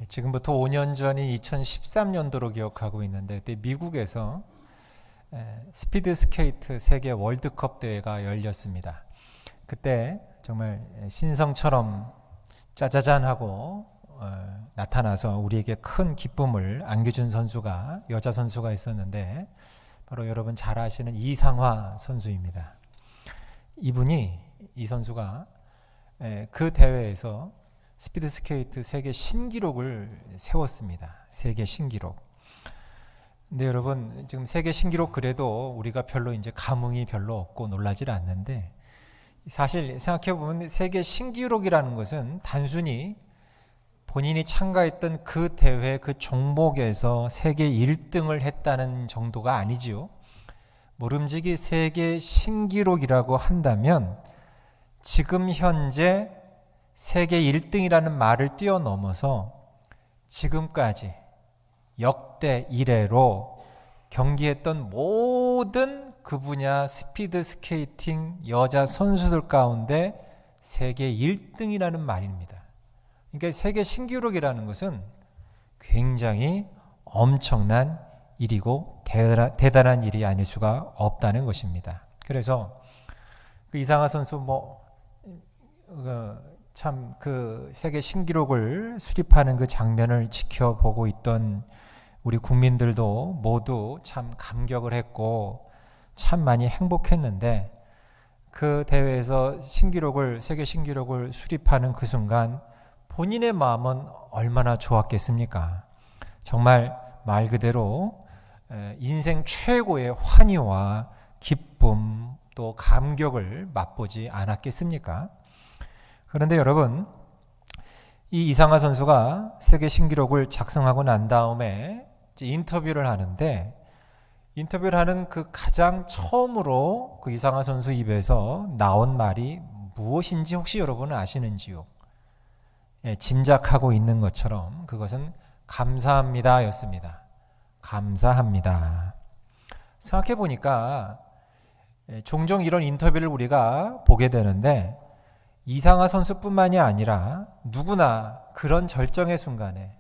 지금부터 5년 전인 2013년도로 기억하고 있는데 그때 미국에서 스피드 스케이트 세계 월드컵 대회가 열렸습니다. 그때 정말 신성처럼 짜자잔 하고 나타나서 우리에게 큰 기쁨을 안겨준 선수가 여자 선수가 있었는데 바로 여러분 잘 아시는 이상화 선수입니다. 이 선수가 그 대회에서 스피드 스케이트 세계 신기록을 세웠습니다. 세계 신기록. 근데 여러분 지금 세계 신기록 그래도 우리가 별로 이제 감흥이 별로 없고 놀라질 않는데 사실 생각해 보면 세계 신기록이라는 것은 단순히 본인이 참가했던 그 대회 그 종목에서 세계 1등을 했다는 정도가 아니지요. 모름지기 세계 신기록이라고 한다면 지금 현재 세계 1등이라는 말을 뛰어넘어서 지금까지 역대 이래로 경기했던 모든 그 분야 스피드 스케이팅 여자 선수들 가운데 세계 1등이라는 말입니다. 그러니까 세계 신기록이라는 것은 굉장히 엄청난 일이고 대단한 일이 아닐 수가 없다는 것입니다. 그래서 그 이상하 선수 참 그 세계 신기록을 수립하는 그 장면을 지켜보고 있던 우리 국민들도 모두 참 감격을 했고 참 많이 행복했는데 그 대회에서 세계 신기록을 수립하는 그 순간 본인의 마음은 얼마나 좋았겠습니까? 정말 말 그대로 인생 최고의 환희와 기쁨 또 감격을 맛보지 않았겠습니까? 그런데 여러분, 이 이상하 선수가 세계 신기록을 작성하고 난 다음에 인터뷰를 하는데 인터뷰를 하는 그 가장 처음으로 그 이상하 선수 입에서 나온 말이 무엇인지 혹시 여러분은 아시는지요? 짐작하고 있는 것처럼 그것은 감사합니다 였습니다. 감사합니다. 생각해 보니까 종종 이런 인터뷰를 우리가 보게 되는데 이상하 선수뿐만이 아니라 누구나 그런 절정의 순간에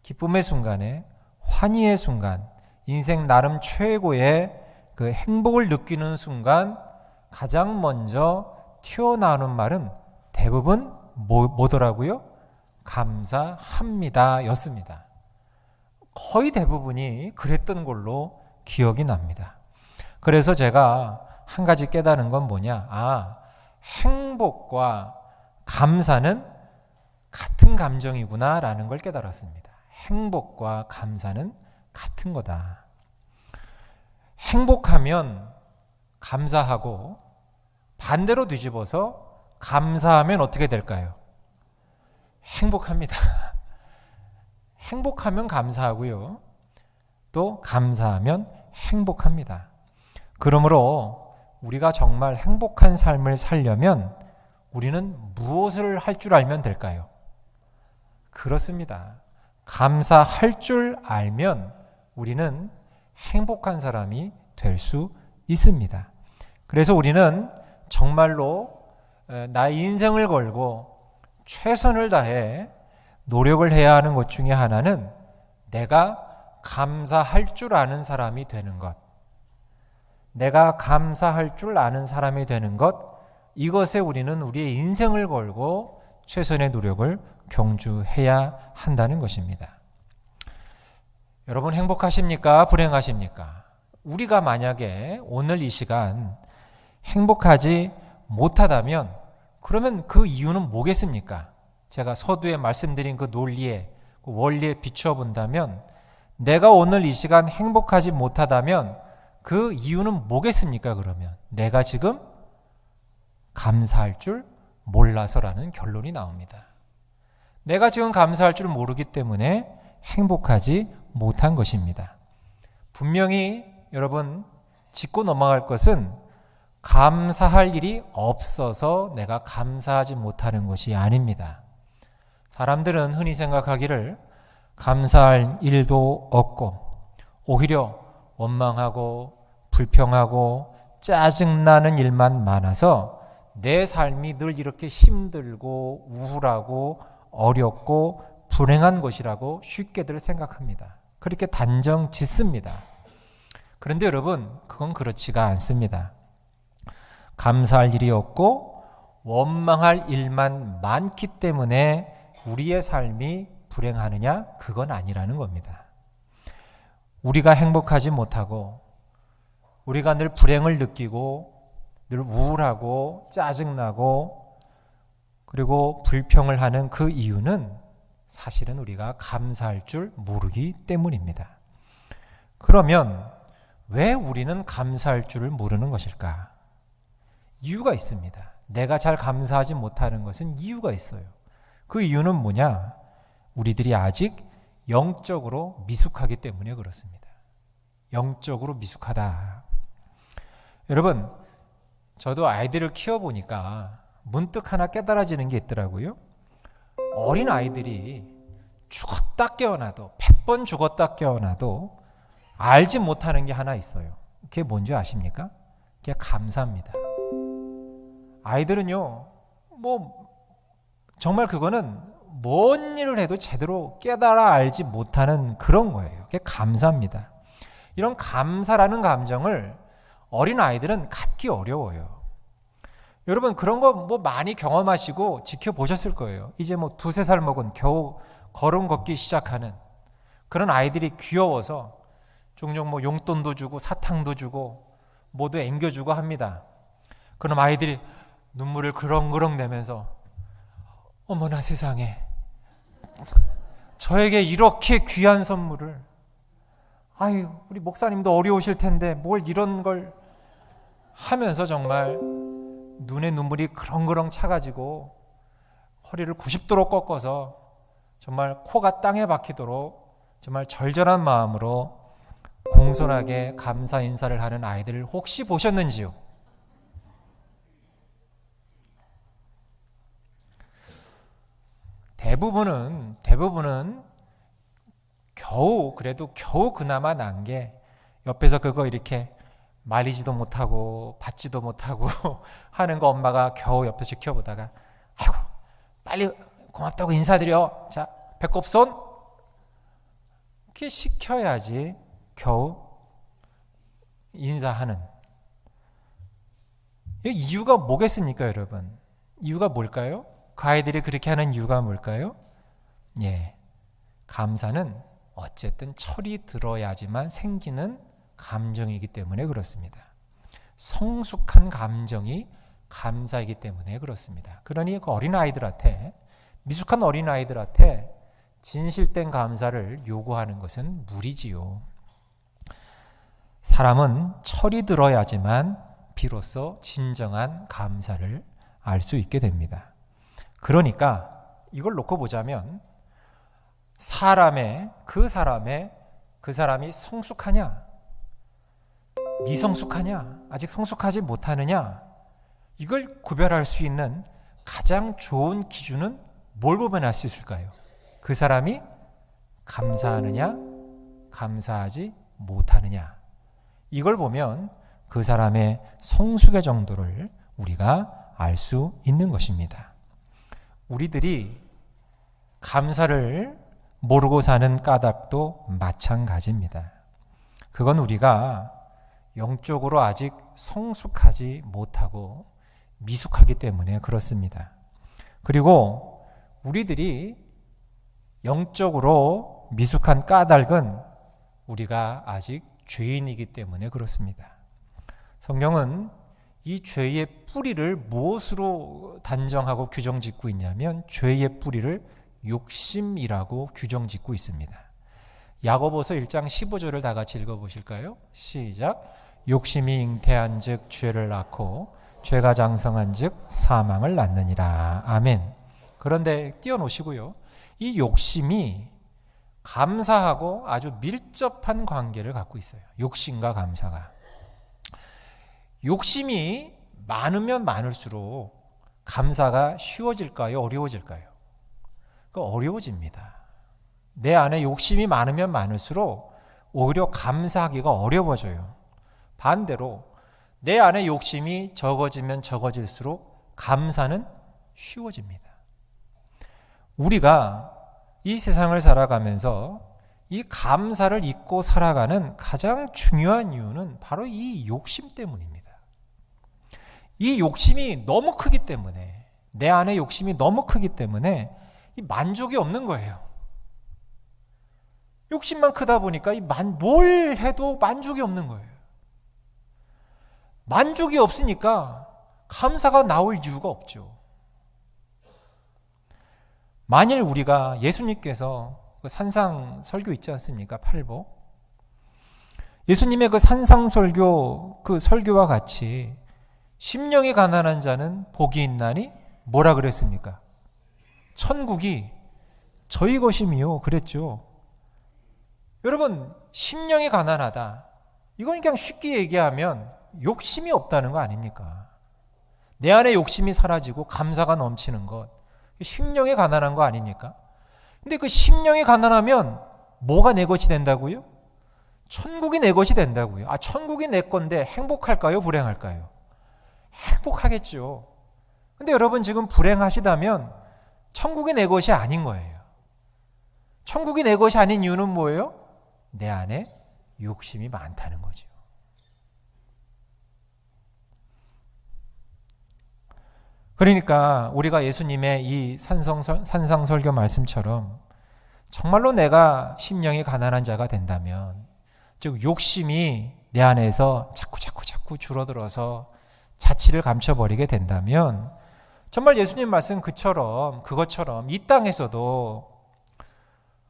기쁨의 순간에 환희의 순간 인생 나름 최고의 그 행복을 느끼는 순간 가장 먼저 튀어나오는 말은 대부분 뭐더라고요? 감사합니다 였습니다. 거의 대부분이 그랬던 걸로 기억이 납니다. 그래서 제가 한 가지 깨달은 건 뭐냐? 행복과 감사는 같은 감정이구나 라는 걸 깨달았습니다. 행복과 감사는 같은 거다. 행복하면 감사하고 반대로 뒤집어서 감사하면 어떻게 될까요? 행복합니다. 행복하면 감사하고요. 또 감사하면 행복합니다. 그러므로 우리가 정말 행복한 삶을 살려면 우리는 무엇을 할 줄 알면 될까요? 그렇습니다. 감사할 줄 알면 우리는 행복한 사람이 될 수 있습니다. 그래서 우리는 정말로 나의 인생을 걸고 최선을 다해 노력을 해야 하는 것 중에 하나는 내가 감사할 줄 아는 사람이 되는 것. 내가 감사할 줄 아는 사람이 되는 것, 이것에 우리는 우리의 인생을 걸고 최선의 노력을 경주해야 한다는 것입니다. 여러분 행복하십니까? 불행하십니까? 우리가 만약에 오늘 이 시간 행복하지 못하다면 그러면 그 이유는 뭐겠습니까? 제가 서두에 말씀드린 그 논리에 그 원리에 비추어 본다면 내가 오늘 이 시간 행복하지 못하다면 그 이유는 뭐겠습니까? 그러면 내가 지금 감사할 줄 몰라서라는 결론이 나옵니다. 내가 지금 감사할 줄 모르기 때문에 행복하지 못한 것입니다. 분명히 여러분 짚고 넘어갈 것은 감사할 일이 없어서 내가 감사하지 못하는 것이 아닙니다. 사람들은 흔히 생각하기를 감사할 일도 없고 오히려 원망하고 불평하고 짜증나는 일만 많아서 내 삶이 늘 이렇게 힘들고 우울하고 어렵고 불행한 것이라고 쉽게들 생각합니다. 그렇게 단정 짓습니다. 그런데 여러분, 그건 그렇지가 않습니다. 감사할 일이 없고 원망할 일만 많기 때문에 우리의 삶이 불행하느냐? 그건 아니라는 겁니다. 우리가 행복하지 못하고 우리가 늘 불행을 느끼고 늘 우울하고 짜증나고 그리고 불평을 하는 그 이유는 사실은 우리가 감사할 줄 모르기 때문입니다. 그러면 왜 우리는 감사할 줄을 모르는 것일까? 이유가 있습니다. 내가 잘 감사하지 못하는 것은 이유가 있어요. 그 이유는 뭐냐? 우리들이 아직 영적으로 미숙하기 때문에 그렇습니다. 영적으로 미숙하다. 여러분, 저도 아이들을 키워보니까 문득 하나 깨달아지는 게 있더라고요. 어린 아이들이 죽었다 깨어나도 100번 죽었다 깨어나도 알지 못하는 게 하나 있어요. 그게 뭔지 아십니까? 그게 감사합니다. 아이들은요, 정말 그거는 뭔 일을 해도 제대로 깨달아 알지 못하는 그런 거예요. 그게 감사합니다. 이런 감사라는 감정을 어린 아이들은 갖기 어려워요. 여러분, 그런 거 많이 경험하시고 지켜보셨을 거예요. 이제 2-3살 먹은 겨우 걸음 걷기 시작하는 그런 아이들이 귀여워서 종종 용돈도 주고 사탕도 주고 모두 앵겨주고 합니다. 그럼 아이들이 눈물을 그렁그렁 내면서 어머나 세상에 저에게 이렇게 귀한 선물을, 아유 우리 목사님도 어려우실 텐데 뭘 이런 걸 하면서 정말 눈에 눈물이 그렁그렁 차가지고 허리를 90도로 꺾어서 정말 코가 땅에 박히도록 정말 절절한 마음으로 공손하게 감사 인사를 하는 아이들을 혹시 보셨는지요? 대부분은 겨우 그나마 난 게 옆에서 그거 이렇게 말리지도 못하고 받지도 못하고 하는 거 엄마가 겨우 옆에서 지켜보다가 아이고 빨리 고맙다고 인사드려, 자 배꼽손 이렇게 시켜야지 겨우 인사하는. 이유가 뭐겠습니까 여러분? 이유가 뭘까요? 그 아이들이 그렇게 하는 이유가 뭘까요? 감사는 어쨌든 철이 들어야지만 생기는 감정이기 때문에 그렇습니다. 성숙한 감정이 감사이기 때문에 그렇습니다. 그러니 그 어린아이들한테, 미숙한 어린아이들한테 진실된 감사를 요구하는 것은 무리지요. 사람은 철이 들어야지만 비로소 진정한 감사를 알 수 있게 됩니다. 그러니까 이걸 놓고 보자면 그 사람이 성숙하냐, 미성숙하냐, 아직 성숙하지 못하느냐, 이걸 구별할 수 있는 가장 좋은 기준은 뭘 보면 알 수 있을까요? 그 사람이 감사하느냐, 감사하지 못하느냐, 이걸 보면 그 사람의 성숙의 정도를 우리가 알 수 있는 것입니다. 우리들이 감사를 모르고 사는 까닭도 마찬가지입니다. 그건 우리가 영적으로 아직 성숙하지 못하고 미숙하기 때문에 그렇습니다. 그리고 우리들이 영적으로 미숙한 까닭은 우리가 아직 죄인이기 때문에 그렇습니다. 성경은 이 죄의 뿌리를 무엇으로 단정하고 규정짓고 있냐면 죄의 뿌리를 욕심이라고 규정짓고 있습니다. 야고보서 1장 15절을 다 같이 읽어보실까요? 시작. 욕심이 잉태한 즉 죄를 낳고 죄가 장성한 즉 사망을 낳느니라. 아멘. 그런데 띄워놓으시고요, 이 욕심이 감사하고 아주 밀접한 관계를 갖고 있어요. 욕심과 감사가. 욕심이 많으면 많을수록 감사가 쉬워질까요? 어려워질까요? 어려워집니다. 내 안에 욕심이 많으면 많을수록 오히려 감사하기가 어려워져요. 반대로 내 안에 욕심이 적어지면 적어질수록 감사는 쉬워집니다. 우리가 이 세상을 살아가면서 이 감사를 잊고 살아가는 가장 중요한 이유는 바로 이 욕심 때문입니다. 이 욕심이 너무 크기 때문에, 내 안에 욕심이 너무 크기 때문에 이 만족이 없는 거예요. 욕심만 크다 보니까 뭘 해도 만족이 없는 거예요. 만족이 없으니까 감사가 나올 이유가 없죠. 만일 우리가 예수님께서 그 산상 설교 있지 않습니까? 8복. 예수님의 그 산상 설교, 그 설교와 같이 심령이 가난한 자는 복이 있나니 뭐라 그랬습니까? 천국이 저희 것임이요 그랬죠. 여러분, 심령이 가난하다. 이건 그냥 쉽게 얘기하면 욕심이 없다는 거 아닙니까? 내 안에 욕심이 사라지고 감사가 넘치는 것, 심령이 가난한 거 아닙니까? 근데 그 심령이 가난하면 뭐가 내 것이 된다고요? 천국이 내 것이 된다고요. 천국이 내 건데 행복할까요? 불행할까요? 행복하겠죠. 근데 여러분, 지금 불행하시다면 천국이 내 것이 아닌 거예요. 천국이 내 것이 아닌 이유는 뭐예요? 내 안에 욕심이 많다는 거죠. 그러니까 우리가 예수님의 이 산상설교 말씀처럼 정말로 내가 심령이 가난한 자가 된다면, 즉 욕심이 내 안에서 자꾸 줄어들어서 자취를 감춰버리게 된다면, 정말 예수님 말씀 그것처럼 이 땅에서도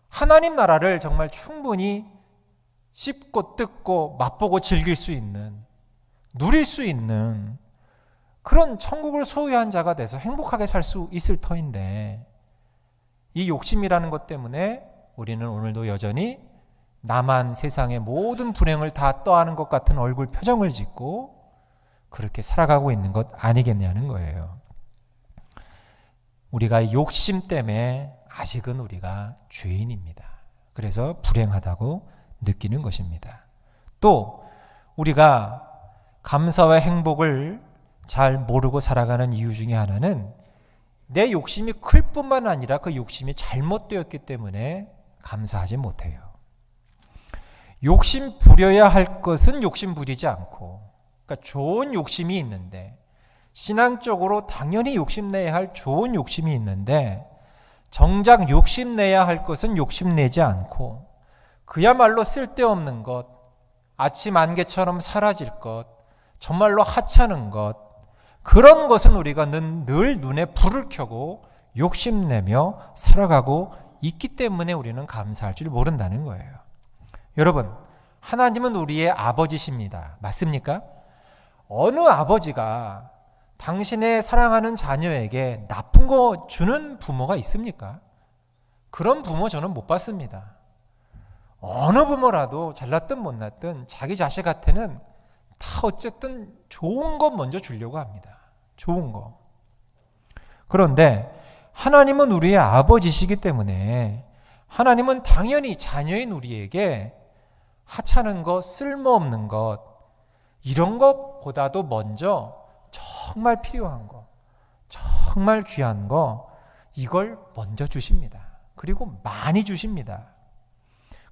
하나님 나라를 정말 충분히 씹고 뜯고 맛보고 즐길 수 있는, 누릴 수 있는 그런 천국을 소유한 자가 돼서 행복하게 살 수 있을 터인데, 이 욕심이라는 것 때문에 우리는 오늘도 여전히 나만 세상의 모든 불행을 다 떠안은 것 같은 얼굴 표정을 짓고 그렇게 살아가고 있는 것 아니겠냐는 거예요. 우리가 욕심 때문에 아직은 우리가 죄인입니다. 그래서 불행하다고 느끼는 것입니다. 또 우리가 감사와 행복을 잘 모르고 살아가는 이유 중에 하나는 내 욕심이 클 뿐만 아니라 그 욕심이 잘못되었기 때문에 감사하지 못해요. 욕심 부려야 할 것은 욕심 부리지 않고, 그러니까 좋은 욕심이 있는데, 신앙적으로 당연히 욕심내야 할 좋은 욕심이 있는데, 정작 욕심내야 할 것은 욕심내지 않고 그야말로 쓸데없는 것, 아침 안개처럼 사라질 것, 정말로 하찮은 것, 그런 것은 우리가 늘 눈에 불을 켜고 욕심내며 살아가고 있기 때문에 우리는 감사할 줄 모른다는 거예요. 여러분, 하나님은 우리의 아버지십니다. 맞습니까? 어느 아버지가 당신의 사랑하는 자녀에게 나쁜 거 주는 부모가 있습니까? 그런 부모 저는 못 봤습니다. 어느 부모라도 잘났든 못났든 자기 자식한테는 다 어쨌든 좋은 것 먼저 주려고 합니다. 좋은 거. 그런데 하나님은 우리의 아버지시기 때문에 하나님은 당연히 자녀인 우리에게 하찮은 것, 쓸모없는 것, 이런 것보다도 먼저 정말 필요한 거, 정말 귀한 거, 이걸 먼저 주십니다. 그리고 많이 주십니다.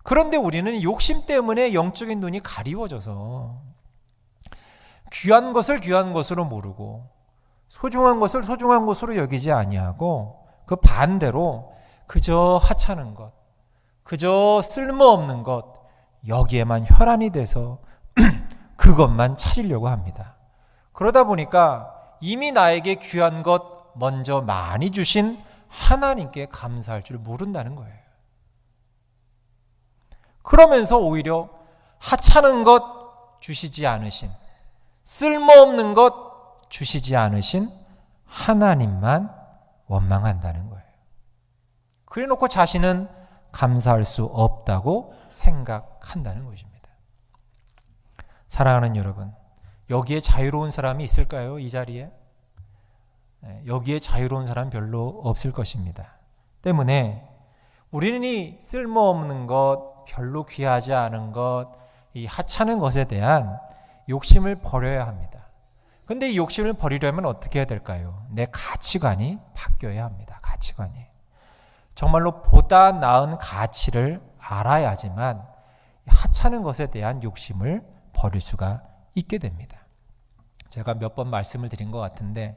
그런데 우리는 욕심 때문에 영적인 눈이 가리워져서 귀한 것을 귀한 것으로 모르고 소중한 것을 소중한 것으로 여기지 아니하고, 그 반대로 그저 하찮은 것, 그저 쓸모없는 것, 여기에만 혈안이 돼서 그것만 찾으려고 합니다. 그러다 보니까 이미 나에게 귀한 것 먼저 많이 주신 하나님께 감사할 줄 모른다는 거예요. 그러면서 오히려 하찮은 것 주시지 않으신, 쓸모없는 것 주시지 않으신 하나님만 원망한다는 거예요. 그래놓고 자신은 감사할 수 없다고 생각한다는 것입니다. 사랑하는 여러분, 여기에 자유로운 사람이 있을까요? 이 자리에? 여기에 자유로운 사람 별로 없을 것입니다. 때문에 우리는 이 쓸모없는 것, 별로 귀하지 않은 것, 이 하찮은 것에 대한 욕심을 버려야 합니다. 근데 이 욕심을 버리려면 어떻게 해야 될까요? 내 가치관이 바뀌어야 합니다. 가치관이. 정말로 보다 나은 가치를 알아야지만 하찮은 것에 대한 욕심을 버릴 수가 있게 됩니다. 제가 몇 번 말씀을 드린 것 같은데,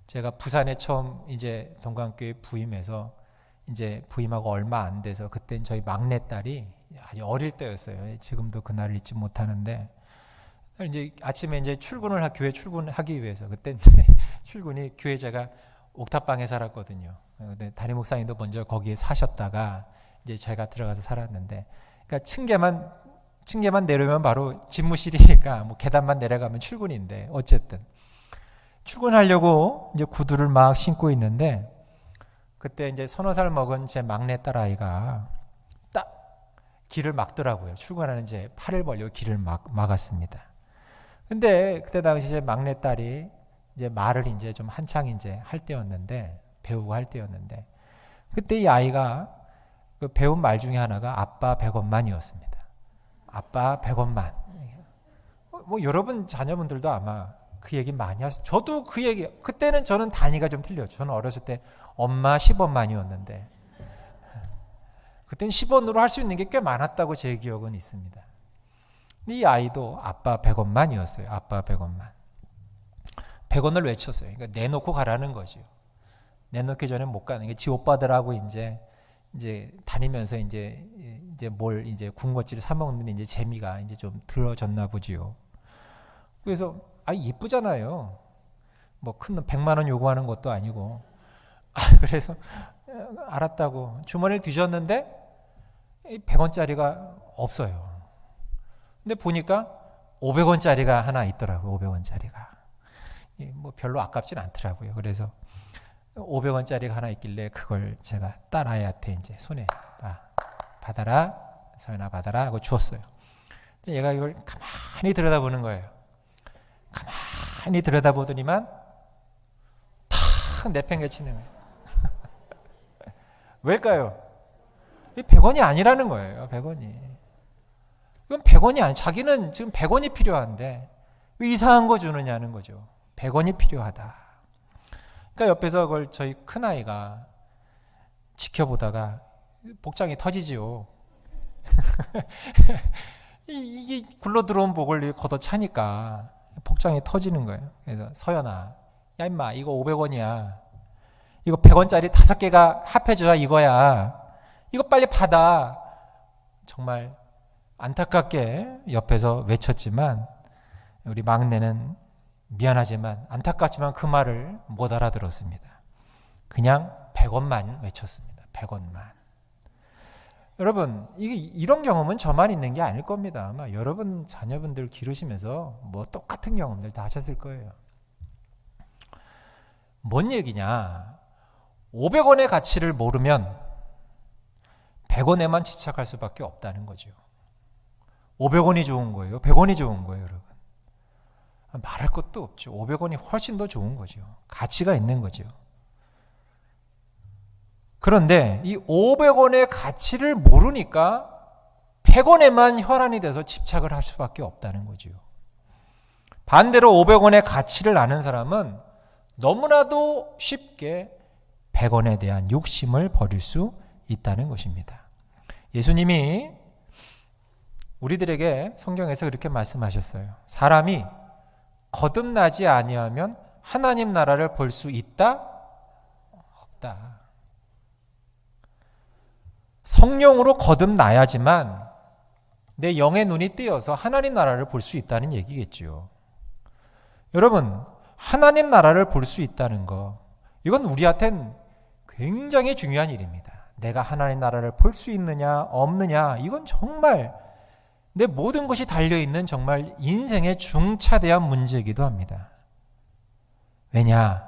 제가 부산에 처음 이제 동강교회 부임해서 이제 부임하고 얼마 안 돼서, 그땐 저희 막내딸이 아주 어릴 때였어요. 지금도 그날을 잊지 못하는데, 이제 아침에 이제 교회 출근하기 위해서, 그때 출근이, 교회 제가 옥탑방에 살았거든요. 근데 담임 목사님도 먼저 거기에 사셨다가 이제 제가 들어가서 살았는데, 그러니까 층계만 내려오면 바로 집무실이니까 뭐 계단만 내려가면 출근인데, 어쨌든 출근하려고 이제 구두를 막 신고 있는데, 그때 이제 서너 살 먹은 제 막내딸 아이가 딱 길을 막더라고요. 출근하는 제 팔을 벌려 길을 막았습니다. 근데 그때 당시 제 막내딸이 이제 말을 이제 좀 한창 이제 할 때였는데, 배우고 할 때였는데, 그때 이 아이가 그 배운 말 중에 하나가 아빠 100원만이었습니다. 아빠 100원만. 뭐 여러분 자녀분들도 아마 그 얘기 많이 하세요. 저도 그 얘기, 그때는 저는 단위가 좀 틀렸죠. 저는 어렸을 때 엄마 10원만이었는데, 그때는 10원으로 할 수 있는 게 꽤 많았다고 제 기억은 있습니다. 이 아이도 아빠 100원만이었어요. 아빠 100원만. 100원을 외쳤어요. 그러니까 내놓고 가라는 거죠. 내놓기 전에 못 가는 게, 지 오빠들하고 이제 다니면서 이제 뭘 이제 군것질을 사 먹는 이제 재미가 이제 좀 들어졌나 보지요. 그래서 이쁘잖아요. 뭐 큰 100만 원 요구하는 것도 아니고. 그래서 알았다고 주머니를 뒤졌는데 100원짜리가 없어요. 근데 보니까 500원짜리가 하나 있더라고요. 500원짜리가. 뭐 별로 아깝진 않더라고요. 그래서 500원짜리가 하나 있길래 그걸 제가 딸아이한테 이제 손에 받아라, 서연아 받아라 하고 주었어요. 근데 얘가 이걸 가만히 들여다보는 거예요. 가만히 들여다보더니만 탁 내팽개치는 거예요. 왜일까요? 이 100원이 아니라는 거예요. 100원이. 이건 100원이 아니, 자기는 지금 100원이 필요한데 왜 이상한 거 주느냐는 거죠. 100원이 필요하다. 그러니까 옆에서 그걸 저희 큰아이가 지켜보다가 복장이 터지지요. 이게 굴러 들어온 복을 걷어차니까 복장이 터지는 거예요. 그래서 서연아, 야 임마, 이거 500원이야. 이거 100원짜리 5개가 합해줘야 이거야. 이거 빨리 받아. 정말 안타깝게 옆에서 외쳤지만 우리 막내는 미안하지만 안타깝지만 그 말을 못 알아들었습니다. 그냥 100원만 외쳤습니다. 100원만. 여러분, 이런 경험은 저만 있는 게 아닐 겁니다. 아마 여러분 자녀분들 기르시면서 뭐 똑같은 경험들 다 하셨을 거예요. 뭔 얘기냐? 500원의 가치를 모르면 100원에만 집착할 수밖에 없다는 거죠. 500원이 좋은 거예요? 100원이 좋은 거예요, 여러분? 말할 것도 없죠. 500원이 훨씬 더 좋은 거죠. 가치가 있는 거죠. 그런데 이 500원의 가치를 모르니까 100원에만 혈안이 돼서 집착을 할 수밖에 없다는 거죠. 반대로 500원의 가치를 아는 사람은 너무나도 쉽게 100원에 대한 욕심을 버릴 수 있다는 것입니다. 예수님이 우리들에게 성경에서 그렇게 말씀하셨어요. 사람이 거듭나지 아니하면 하나님 나라를 볼 수 있다? 없다. 성령으로 거듭나야지만 내 영의 눈이 뜨여서 하나님 나라를 볼 수 있다는 얘기겠죠. 여러분, 하나님 나라를 볼 수 있다는 거, 이건 우리한테는 굉장히 중요한 일입니다. 내가 하나님 나라를 볼 수 있느냐 없느냐, 이건 정말 내 모든 것이 달려있는 정말 인생의 중차대한 문제이기도 합니다. 왜냐?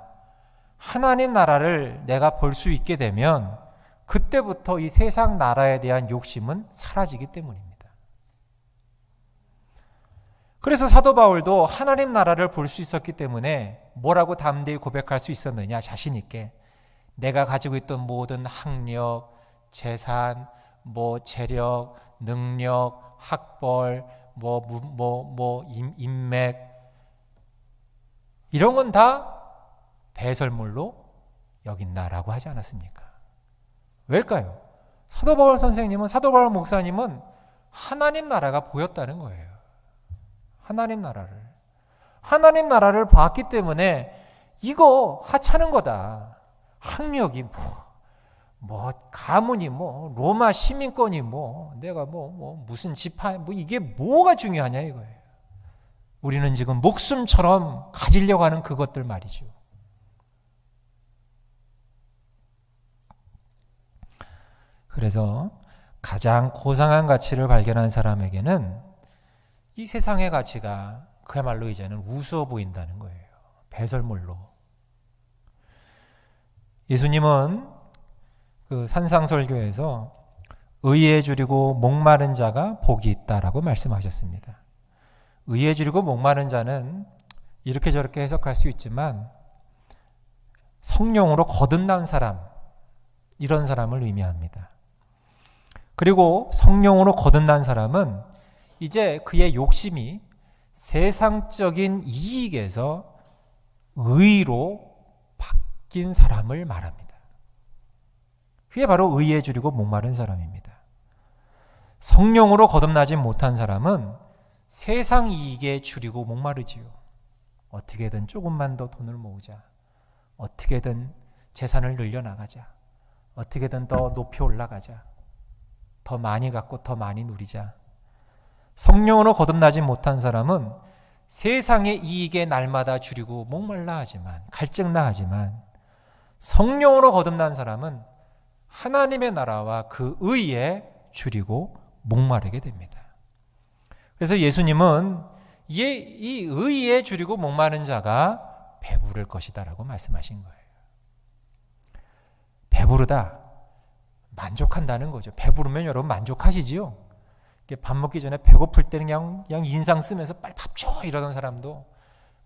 하나님 나라를 내가 볼 수 있게 되면 그때부터 이 세상 나라에 대한 욕심은 사라지기 때문입니다. 그래서 사도 바울도 하나님 나라를 볼 수 있었기 때문에 뭐라고 담대히 고백할 수 있었느냐? 자신 있게 내가 가지고 있던 모든 학력, 재산, 재력, 능력, 학벌, 인맥, 이런 건 다 배설물로 여긴다라고 하지 않았습니까? 왜일까요? 사도 바울 선생님은, 사도 바울 목사님은 하나님 나라가 보였다는 거예요. 하나님 나라를 봤기 때문에 이거 하찮은 거다. 학력이 뭐 가문이 로마 시민권이 내가 무슨 지파 이게 뭐가 중요하냐 이거예요. 우리는 지금 목숨처럼 가지려고 하는 그것들 말이죠. 그래서 가장 고상한 가치를 발견한 사람에게는 이 세상의 가치가 그야말로 이제는 우스워 보인다는 거예요. 배설물로. 예수님은 그 산상설교에서 의에 줄이고 목마른 자가 복이 있다라고 말씀하셨습니다. 의에 줄이고 목마른 자는 이렇게 저렇게 해석할 수 있지만 성령으로 거듭난 사람, 이런 사람을 의미합니다. 그리고 성령으로 거듭난 사람은 이제 그의 욕심이 세상적인 이익에서 의로 바뀐 사람을 말합니다. 그게 바로 의에 줄이고 목마른 사람입니다. 성령으로 거듭나지 못한 사람은 세상 이익에 줄이고 목마르지요. 어떻게든 조금만 더 돈을 모으자. 어떻게든 재산을 늘려나가자. 어떻게든 더 높이 올라가자. 더 많이 갖고 더 많이 누리자. 성령으로 거듭나지 못한 사람은 세상의 이익에 날마다 줄이고 목말라 하지만, 갈증나 하지만, 성령으로 거듭난 사람은 하나님의 나라와 그 의에 줄이고 목마르게 됩니다. 그래서 예수님은 이 의에 줄이고 목마른 자가 배부를 것이다라고 말씀하신 거예요. 배부르다, 만족한다는 거죠. 배부르면 여러분 만족하시지요? 밥 먹기 전에 배고플 때는 그냥 인상 쓰면서 빨리 밥 줘! 이러던 사람도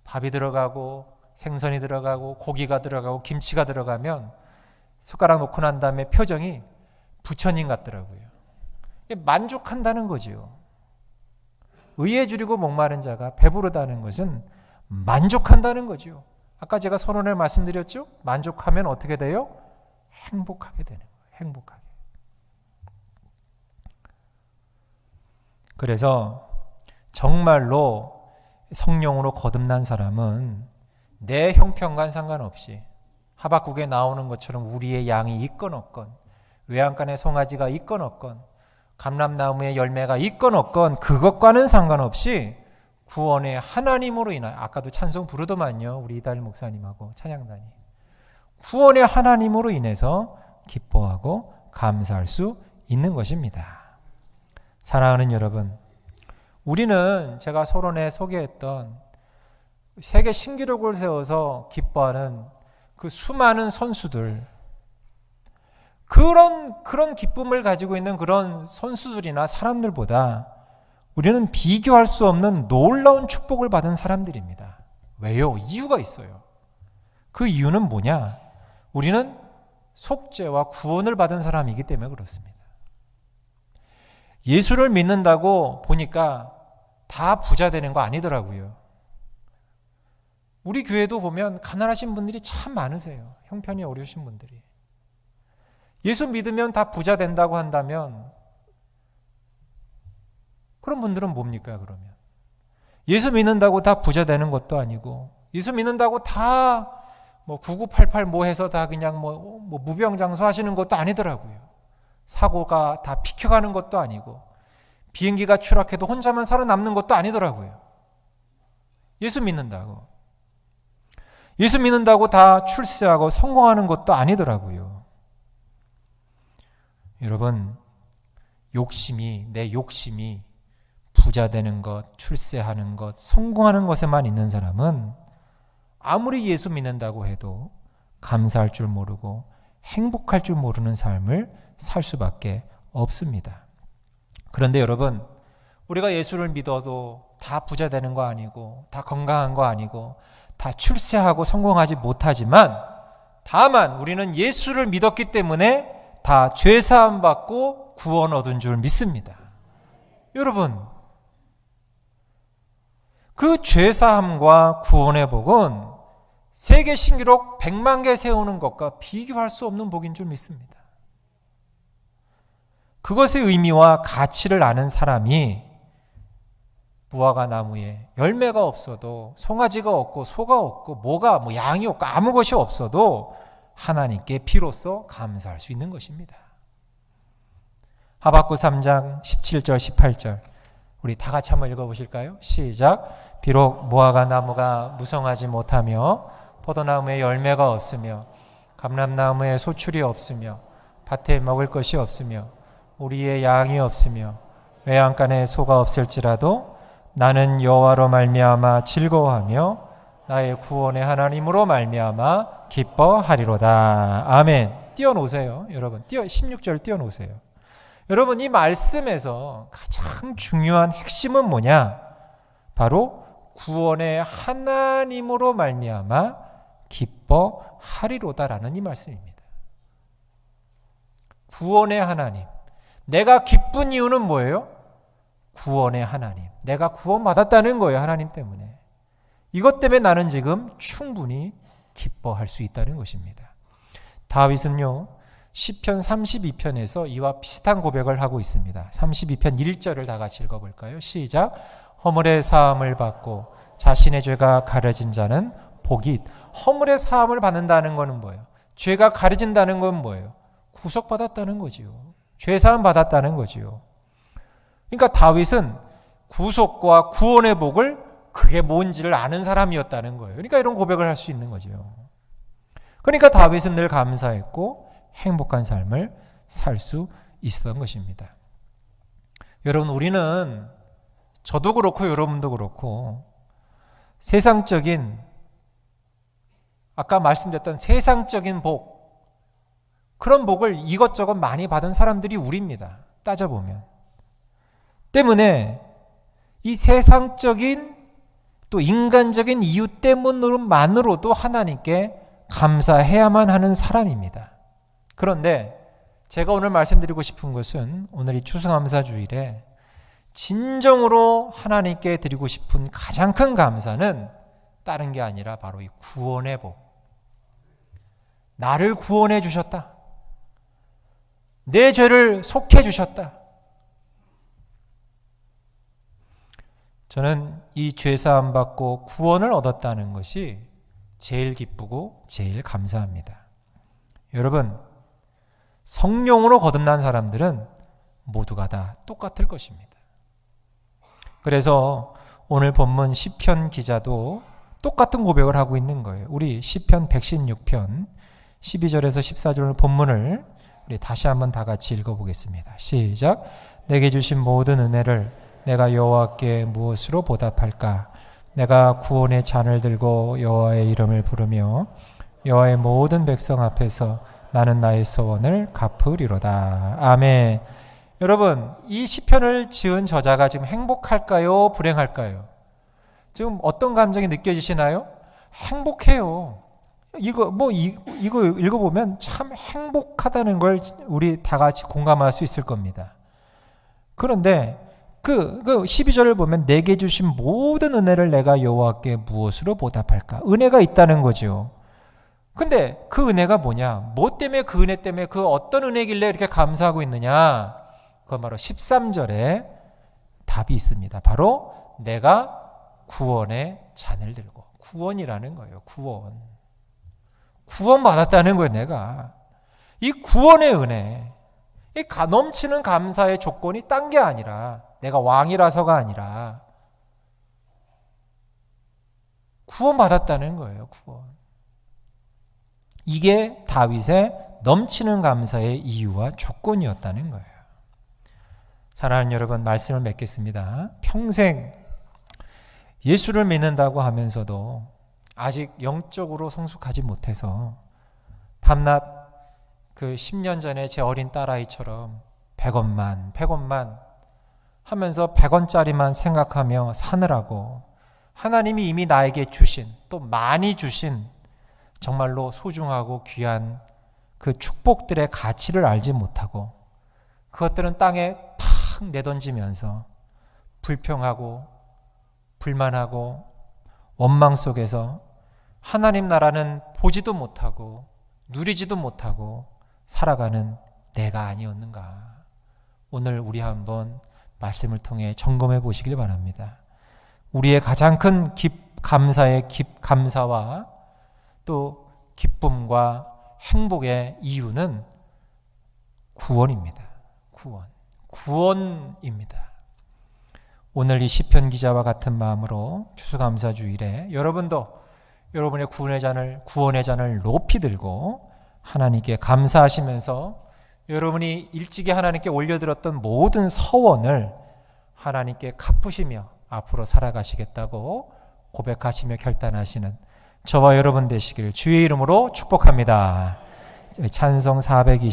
밥이 들어가고 생선이 들어가고 고기가 들어가고 김치가 들어가면 숟가락 놓고 난 다음에 표정이 부처님 같더라고요. 만족한다는 거죠. 의에 줄이고 목마른 자가 배부르다는 것은 만족한다는 거죠. 아까 제가 선언을 말씀드렸죠? 만족하면 어떻게 돼요? 행복하게 되는 거예요. 행복하게. 그래서 정말로 성령으로 거듭난 사람은 내 형편과 상관없이 하박국에 나오는 것처럼 우리의 양이 있건 없건, 외양간에 송아지가 있건 없건, 감람나무의 열매가 있건 없건, 그것과는 상관없이 구원의 하나님으로 인하여, 아까도 찬송 부르더만요, 우리 이달 목사님하고 찬양단이, 구원의 하나님으로 인해서 기뻐하고 감사할 수 있는 것입니다. 사랑하는 여러분, 우리는 제가 서론에 소개했던 세계 신기록을 세워서 기뻐하는 그 수많은 선수들, 그런 기쁨을 가지고 있는 그런 선수들이나 사람들보다 우리는 비교할 수 없는 놀라운 축복을 받은 사람들입니다. 왜요? 이유가 있어요. 그 이유는 뭐냐? 우리는 속죄와 구원을 받은 사람이기 때문에 그렇습니다. 예수를 믿는다고 보니까 다 부자 되는 거 아니더라고요. 우리 교회도 보면 가난하신 분들이 참 많으세요. 형편이 어려우신 분들이. 예수 믿으면 다 부자 된다고 한다면 그런 분들은 뭡니까 그러면? 예수 믿는다고 다 부자 되는 것도 아니고, 예수 믿는다고 다 9988 해서 다 그냥 무병장수 하시는 것도 아니더라고요. 사고가 다 비켜가는 것도 아니고, 비행기가 추락해도 혼자만 살아남는 것도 아니더라고요. 예수 믿는다고 다 출세하고 성공하는 것도 아니더라고요. 여러분, 내 욕심이 부자 되는 것, 출세하는 것, 성공하는 것에만 있는 사람은 아무리 예수 믿는다고 해도 감사할 줄 모르고 행복할 줄 모르는 삶을 살 수밖에 없습니다. 그런데 여러분, 우리가 예수를 믿어도 다 부자 되는 거 아니고, 다 건강한 거 아니고, 다 출세하고 성공하지 못하지만, 다만 우리는 예수를 믿었기 때문에 다 죄사함 받고 구원 얻은 줄 믿습니다. 여러분, 그 죄사함과 구원의 복은 세계 신기록 100만 개 세우는 것과 비교할 수 없는 복인 줄 믿습니다. 그것의 의미와 가치를 아는 사람이 무화과 나무에 열매가 없어도, 송아지가 없고 소가 없고 뭐가 양이 없고 아무 것이 없어도 하나님께 비로소 감사할 수 있는 것입니다. 하박국 3장 17절 18절 우리 다 같이 한번 읽어보실까요? 시작. 비록 무화과 나무가 무성하지 못하며 포도나무에 열매가 없으며 감람나무에 소출이 없으며 밭에 먹을 것이 없으며 우리의 양이 없으며 외양간에 소가 없을지라도 나는 여호와로 말미암아 즐거워하며 나의 구원의 하나님으로 말미암아 기뻐하리로다. 아멘. 띄워놓으세요. 여러분 16절 띄워놓으세요. 여러분 이 말씀에서 가장 중요한 핵심은 뭐냐? 바로 구원의 하나님으로 말미암아 기뻐하리로다라는 이 말씀입니다. 구원의 하나님. 내가 기쁜 이유는 뭐예요? 구원의 하나님. 내가 구원받았다는 거예요. 하나님 때문에. 이것 때문에 나는 지금 충분히 기뻐할 수 있다는 것입니다. 다윗은요, 시편 32편에서 이와 비슷한 고백을 하고 있습니다. 32편 1절을 다 같이 읽어볼까요? 시작. 허물의 사함을 받고 자신의 죄가 가려진 자는 복이. 허물의 사함을 받는다는 것은 뭐예요? 죄가 가려진다는 건 뭐예요? 구속받았다는 거지요. 죄사함 받았다는 거지요. 그러니까 다윗은 구속과 구원의 복을 그게 뭔지를 아는 사람이었다는 거예요. 그러니까 이런 고백을 할 수 있는 거죠. 그러니까 다윗은 늘 감사했고 행복한 삶을 살 수 있었던 것입니다. 여러분, 우리는 저도 그렇고 여러분도 그렇고 세상적인, 아까 말씀드렸던 세상적인 복, 그런 복을 이것저것 많이 받은 사람들이 우리입니다. 따져보면. 때문에 이 세상적인 또 인간적인 이유 때문으로만으로도 하나님께 감사해야만 하는 사람입니다. 그런데 제가 오늘 말씀드리고 싶은 것은 오늘 이 추수감사 주일에 진정으로 하나님께 드리고 싶은 가장 큰 감사는 다른 게 아니라 바로 이 구원의 복. 나를 구원해 주셨다. 내 죄를 속해 주셨다. 저는 이 죄사함 받고 구원을 얻었다는 것이 제일 기쁘고 제일 감사합니다. 여러분, 성령으로 거듭난 사람들은 모두가 다 똑같을 것입니다. 그래서 오늘 본문 시편 기자도 똑같은 고백을 하고 있는 거예요. 우리 시편 116편 12절에서 14절 본문을 우리 다시 한번 다 같이 읽어보겠습니다. 시작. 내게 주신 모든 은혜를 내가 여호와께 무엇으로 보답할까? 내가 구원의 잔을 들고 여호와의 이름을 부르며 여호와의 모든 백성 앞에서 나는 나의 소원을 갚으리로다. 아멘. 여러분, 이 시편을 지은 저자가 지금 행복할까요? 불행할까요? 지금 어떤 감정이 느껴지시나요? 행복해요. 이거 읽어보면 참 행복하다는 걸 우리 다 같이 공감할 수 있을 겁니다. 그런데 그 12절을 보면 내게 주신 모든 은혜를 내가 여호와께 무엇으로 보답할까? 은혜가 있다는 거죠. 근데 그 은혜가 뭐냐? 뭐 때문에 그 은혜 때문에 그 어떤 은혜길래 이렇게 감사하고 있느냐? 그건 바로 13절에 답이 있습니다. 바로 내가 구원의 잔을 들고. 구원이라는 거예요. 구원 받았다는 거예요. 내가 이 구원의 은혜, 이 넘치는 감사의 조건이 딴 게 아니라 내가 왕이라서가 아니라 구원 받았다는 거예요. 구원. 이게 다윗의 넘치는 감사의 이유와 조건이었다는 거예요. 사랑하는 여러분, 말씀을 맺겠습니다. 평생 예수를 믿는다고 하면서도 아직 영적으로 성숙하지 못해서 밤낮 그 10년 전에 제 어린 딸아이처럼 100원만 하면서 100원짜리만 생각하며 사느라고 하나님이 이미 나에게 주신, 또 많이 주신 정말로 소중하고 귀한 그 축복들의 가치를 알지 못하고 그것들은 땅에 탁 내던지면서 불평하고 불만하고 원망 속에서 하나님 나라는 보지도 못하고 누리지도 못하고 살아가는 내가 아니었는가. 오늘 우리 한번 말씀을 통해 점검해 보시길 바랍니다. 우리의 가장 큰 감사와 또 기쁨과 행복의 이유는 구원입니다. 구원입니다. 오늘 이 시편 기자와 같은 마음으로 추수감사주일에 여러분도 여러분의 구원의 잔을 높이 들고 하나님께 감사하시면서 여러분이 일찍이 하나님께 올려드렸던 모든 서원을 하나님께 갚으시며 앞으로 살아가시겠다고 고백하시며 결단하시는 저와 여러분 되시길 주의 이름으로 축복합니다. 찬송 420